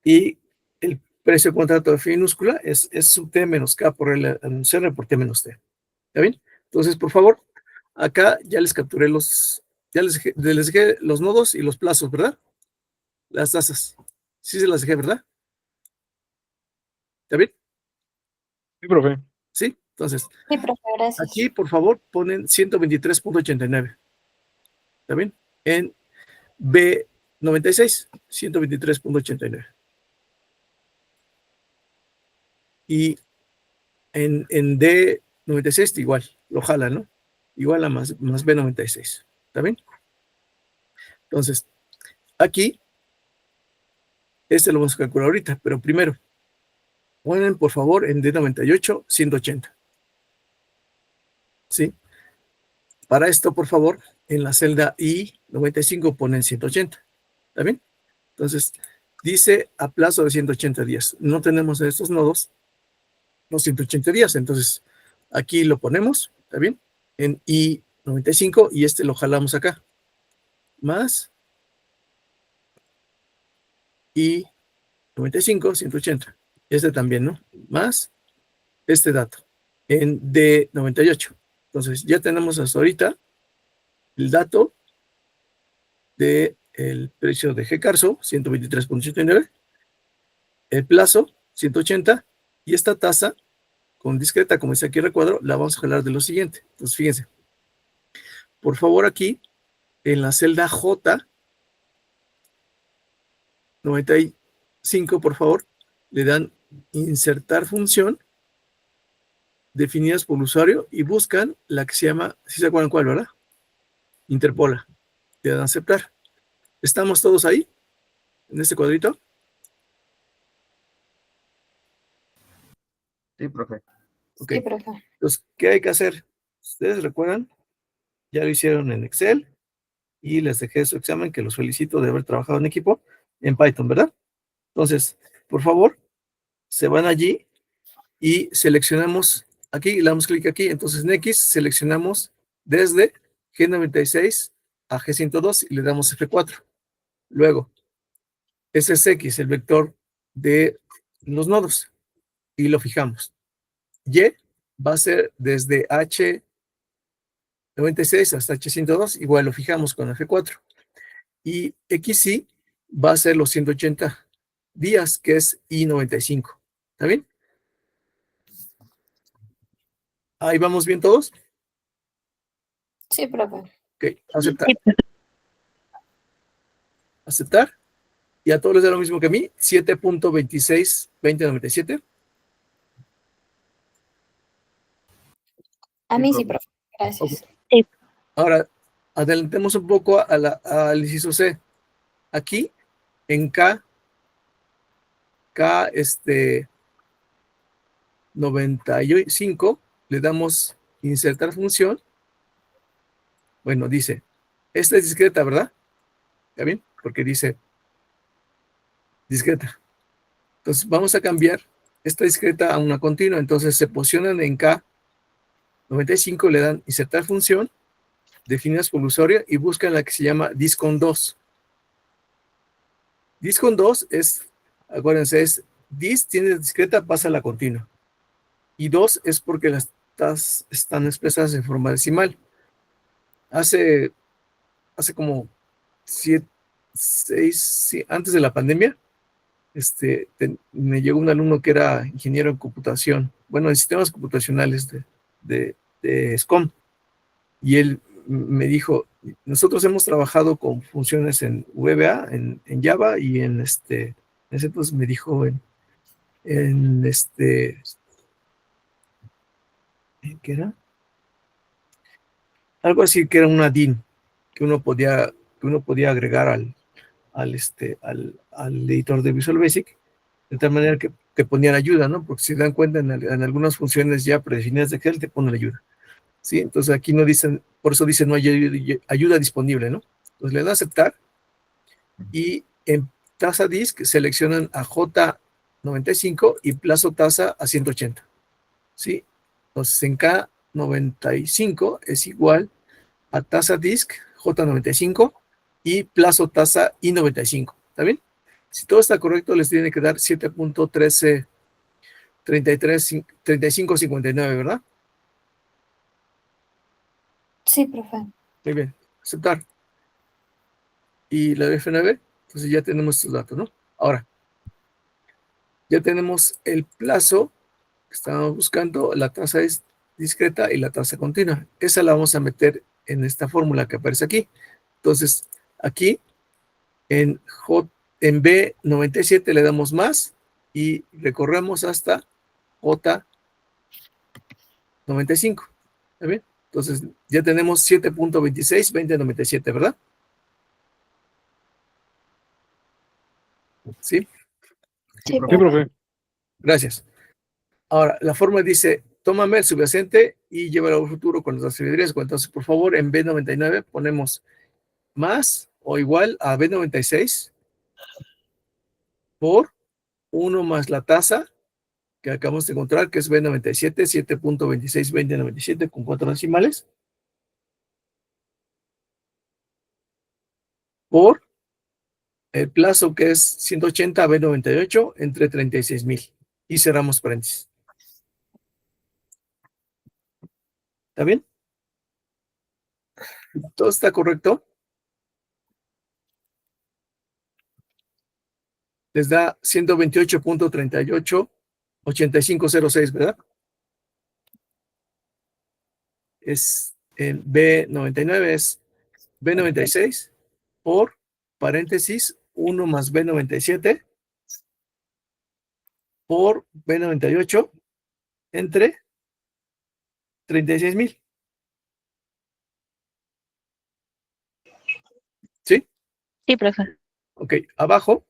A: Y el precio de contrato de F minúscula es sub T menos K por L menos R por T menos T. ¿Está bien? Entonces, por favor, acá ya les capturé ya les dejé los nodos y los plazos, ¿verdad? Las tasas. Sí se las dejé, ¿verdad? ¿Está bien?
D: Sí, profe.
A: Sí, entonces,
E: Sí, profe, gracias.
A: aquí, por favor, ponen 123.89. ¿Está bien? En B96, 123.89. Y en D96 igual, lo jala, ¿no? Igual a más B96. ¿Está bien? Entonces, aquí, lo vamos a calcular ahorita, pero primero, ponen, por favor, en D98, 180. ¿Sí? Para esto, por favor, en la celda I95 ponen 180. ¿Está bien? Entonces, dice a plazo de 180 días. No tenemos en estos nodos los 180 días. Entonces, aquí lo ponemos, ¿está bien? En I95 y lo jalamos acá. Más I95, 180. También, ¿no? Más este dato en D98. Entonces, ya tenemos hasta ahorita el dato del precio de GCarso, 123.89, el plazo, 180, y esta tasa con discreta, como dice aquí el recuadro, la vamos a jalar de lo siguiente. Entonces, fíjense. Por favor, aquí, en la celda J95, por favor, le dan insertar función definidas por el usuario y buscan la que se llama, ¿sí se acuerdan cuál, verdad? Interpola. Le dan aceptar. ¿Estamos todos ahí? ¿En este cuadrito?
C: Sí, profe.
A: Ok.
E: Sí, profe.
A: Entonces, ¿qué hay que hacer? ¿Ustedes recuerdan? Ya lo hicieron en Excel y les dejé su examen, que los felicito de haber trabajado en equipo, en Python, ¿verdad? Entonces, por favor, se van allí y seleccionamos aquí, le damos clic aquí. Entonces, en X seleccionamos desde G96 a G102 y le damos F4. Luego, ese es X, el vector de los nodos, y lo fijamos. Y va a ser desde H96 hasta H102, igual lo fijamos con F4. Y XY va a ser los 180 días, que es I95. ¿Está bien? Ahí vamos bien todos.
E: Sí, profe.
A: Ok, aceptar.
B: Sí,
A: Aceptar. ¿Y a todos les da lo mismo que a mí? 7.262097.
E: A
C: Sí,
E: mí sí,
C: profe.
E: profe. Gracias.
A: Ahora, adelantemos un poco al inciso C. Aquí, en K 95, le damos insertar función. Bueno, dice, esta es discreta, ¿verdad? ¿Está bien? Porque dice discreta. Entonces, vamos a cambiar esta discreta a una continua. Entonces, se posicionan en K95, le dan insertar función, definidas por usuario y buscan la que se llama discon 2. Discon 2 es, acuérdense, es dis, tiene discreta, pasa a la continua. Y 2 es porque las tas están expresadas en forma decimal. Hace como 7, 6, sí, antes de la pandemia, me llegó un alumno que era ingeniero en computación, bueno, en sistemas computacionales de SCOM, y él me dijo, nosotros hemos trabajado con funciones en VBA, en Java, y en ese entonces me dijo ¿qué era? Algo así que era una DIN que uno podía agregar al editor de Visual Basic, de tal manera que ponían ayuda, ¿no? Porque si dan cuenta, en algunas funciones ya predefinidas de Excel te ponen ayuda, ¿sí? Entonces aquí no dicen, por eso dicen no hay ayuda disponible, ¿no? Entonces le dan a aceptar y en tasa disk seleccionan a J95 y plazo tasa a 180, ¿sí? Entonces en K95 es igual a tasa disk J95 y plazo tasa I95, ¿está bien? Si todo está correcto, les tiene que dar 7.133559, ¿verdad?
E: Sí, profe.
A: Muy bien, aceptar. Y la F9, entonces ya tenemos estos datos, ¿no? Ahora, ya tenemos el plazo que estábamos buscando, la tasa es discreta y la tasa continua. Esa la vamos a meter en esta fórmula que aparece aquí. Entonces, aquí en B97 le damos más y recorremos hasta J95. ¿Está bien? Entonces ya tenemos 7.262097, ¿verdad? ¿Sí?
E: Sí,
D: Sí,
E: profe.
D: profe.
A: Gracias. Ahora, la fórmula dice, tómame el subyacente y llévalo al futuro con las sabidurías. Entonces, por favor, en B99 ponemos más o igual a B96 por 1 más la tasa que acabamos de encontrar, que es B97, 7.262097 con 4 decimales, por el plazo que es 180 a B98 entre 36,000. Y cerramos paréntesis. ¿Está bien? ¿Todo está correcto? Les da 128.388506, ¿verdad? Es en B99, es B96 por paréntesis 1 más B97 por B98 entre 36,000. ¿Sí?
B: Sí, profe.
A: Ok, abajo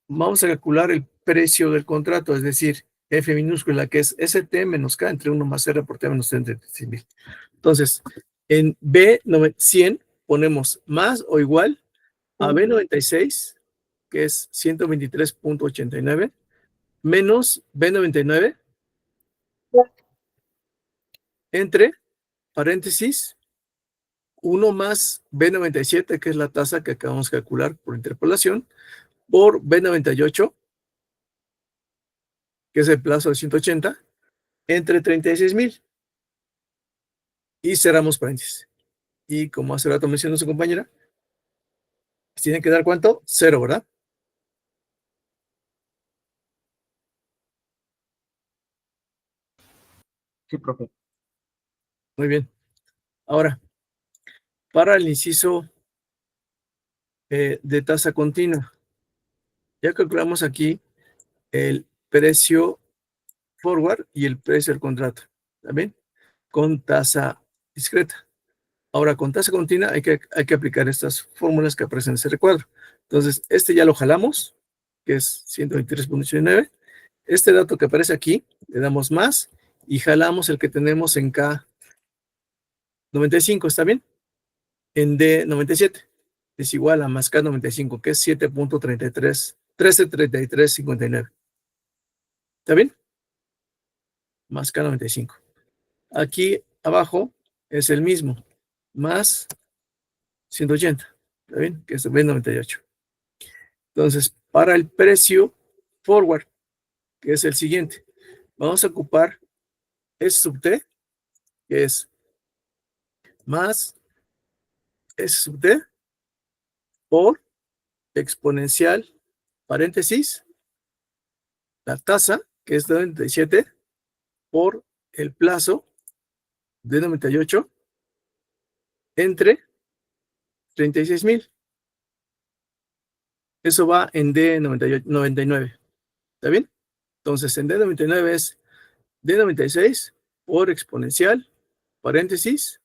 A: vamos a calcular el precio del contrato, es decir, F minúscula, que es ST menos K entre 1 más R por T menos T entre 36,000. Entonces, en B100 ponemos más o igual a B96, que es 123.89, menos B99 entre paréntesis 1 más B97, que es la tasa que acabamos de calcular por interpolación, por B98, que es el plazo de 180, entre 36,000. Y cerramos paréntesis. Y como hace rato mencionó su compañera, tiene que dar ¿cuánto? 0, ¿verdad?
C: Sí, profe.
A: Muy bien. Ahora, para el inciso de tasa continua, Ya calculamos aquí el precio forward y el precio del contrato, ¿está bien? Con tasa discreta. Ahora, con tasa continua hay que aplicar estas fórmulas que aparecen en ese recuadro. Entonces, este ya lo jalamos, que es 123.89. Este dato que aparece aquí, le damos más y jalamos el que tenemos en K95, ¿está bien? En D97 es igual a más K95, que es 7.33, 1333.59. ¿Está bien? Más K95. Aquí abajo es el mismo, más 180, ¿está bien? Que es B98. Entonces, para el precio forward, que es el siguiente, vamos a ocupar S sub T, que es más S sub T por exponencial, paréntesis, la tasa, que es de 97, por el plazo de 98 entre 36,000. Eso va en D99. ¿Está bien? Entonces, en D99 es D96 por exponencial, paréntesis,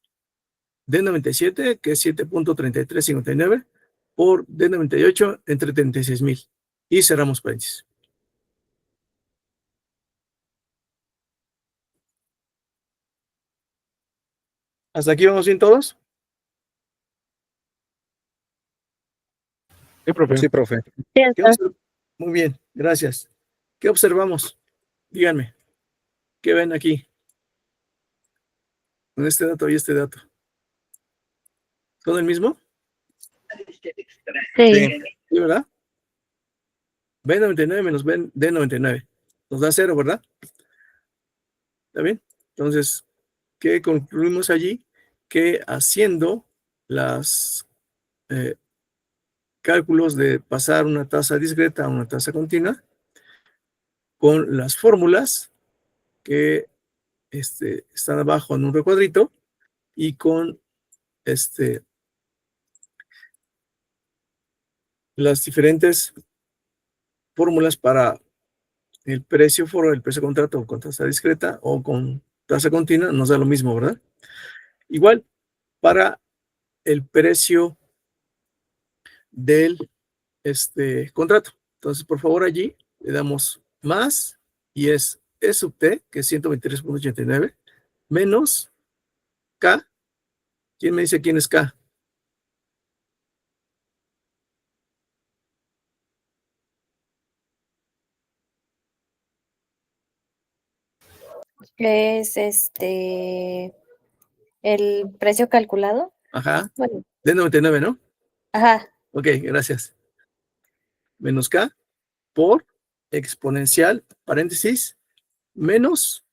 A: D97, que es 7.3359, por D98 entre 36,000. Y cerramos paréntesis. ¿Hasta aquí vamos bien todos?
D: Sí, profe.
F: Sí, profe.
A: Muy bien, gracias. ¿Qué observamos? Díganme, ¿qué ven aquí? Con este dato y este dato. ¿Son el mismo?
B: Sí.
A: ¿Sí, verdad? B99 menos D99. Nos da 0, ¿verdad? ¿Está bien? Entonces, ¿qué concluimos allí? Que haciendo los cálculos de pasar una tasa discreta a una tasa continua, con las fórmulas que están abajo en un recuadrito y con las diferentes fórmulas para el precio foro, el precio contrato con tasa discreta o con tasa continua, nos da lo mismo, ¿verdad? Igual para el precio del contrato. Entonces, por favor, allí le damos más y es E sub T, que es 123.89, menos K. ¿Quién me dice quién es K?
E: Es el precio calculado.
A: Ajá,
E: Bueno,
A: de 99, ¿no?
E: ajá,
A: Ok, gracias. Menos K por exponencial, paréntesis, menos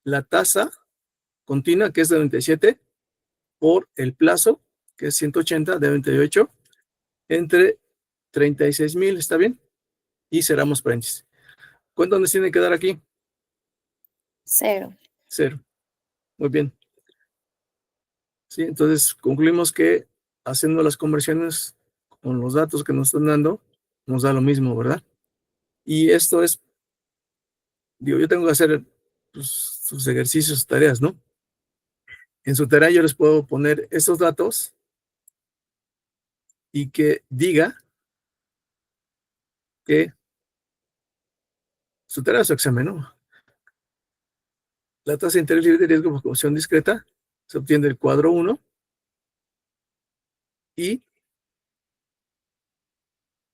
A: la tasa continua, que es de 97, por el plazo, que es 180 de 98, entre 36,000, ¿está bien? Y cerramos paréntesis. ¿Cuánto nos tiene que dar aquí?
E: 0.
A: 0. Muy bien. Sí, entonces concluimos que haciendo las conversiones con los datos que nos están dando, nos da lo mismo, ¿verdad? Y esto es, digo, yo tengo que hacer pues, sus ejercicios, sus tareas, ¿no? En su tarea yo les puedo poner estos datos y que diga que su tarea es su examen, ¿no? La tasa de interés libre de riesgo por comisión discreta se obtiene del cuadro 1 y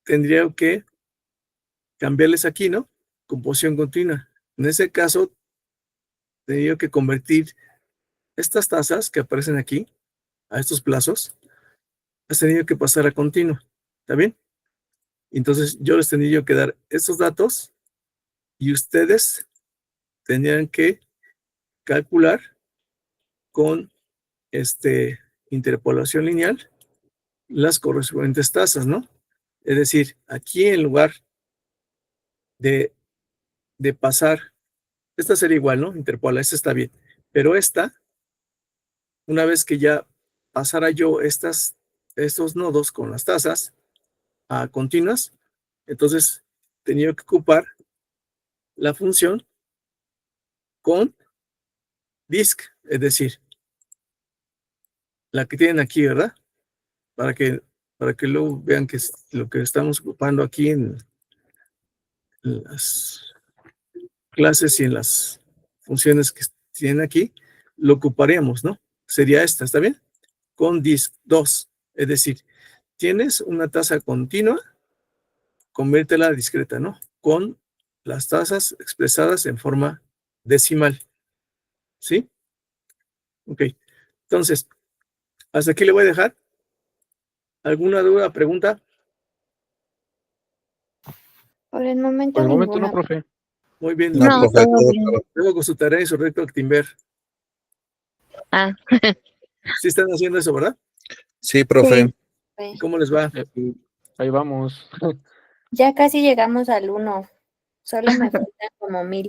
A: tendría que cambiarles aquí, ¿no? Composición continua. En ese caso, tendría que convertir estas tasas que aparecen aquí a estos plazos, las tendría que pasar a continua. ¿Está bien? Entonces, yo les tendría que dar estos datos y ustedes tendrían que calcular con interpolación lineal las correspondientes tasas, ¿no? Es decir, aquí en lugar de pasar, esta sería igual, ¿no? Interpola, esta está bien, pero esta, una vez que ya pasara yo estos nodos con las tasas a continuas, entonces tenido que ocupar la función con disk, es decir, la que tienen aquí, ¿verdad? Para que luego vean que es lo que estamos ocupando aquí en las clases y en las funciones que tienen aquí, lo ocuparíamos, ¿no? Sería esta, ¿está bien? Con disk 2, es decir, tienes una tasa continua, conviértela a discreta, ¿no? Con las tasas expresadas en forma decimal, ¿sí? Ok, entonces, hasta aquí le voy a dejar. ¿Alguna duda, pregunta?
E: Por el momento
D: Por el momento
E: ninguna.
D: no, profe.
A: Muy bien.
B: No,
A: luego-
B: todo bien.
A: Luego con su tarea y su recto Actinver.
B: Ah,
A: Sí están haciendo eso, ¿verdad?
F: Sí, profe.
A: ¿Y cómo les va?
D: Ahí vamos.
E: Ya casi llegamos al 1. Solo me faltan como 1000.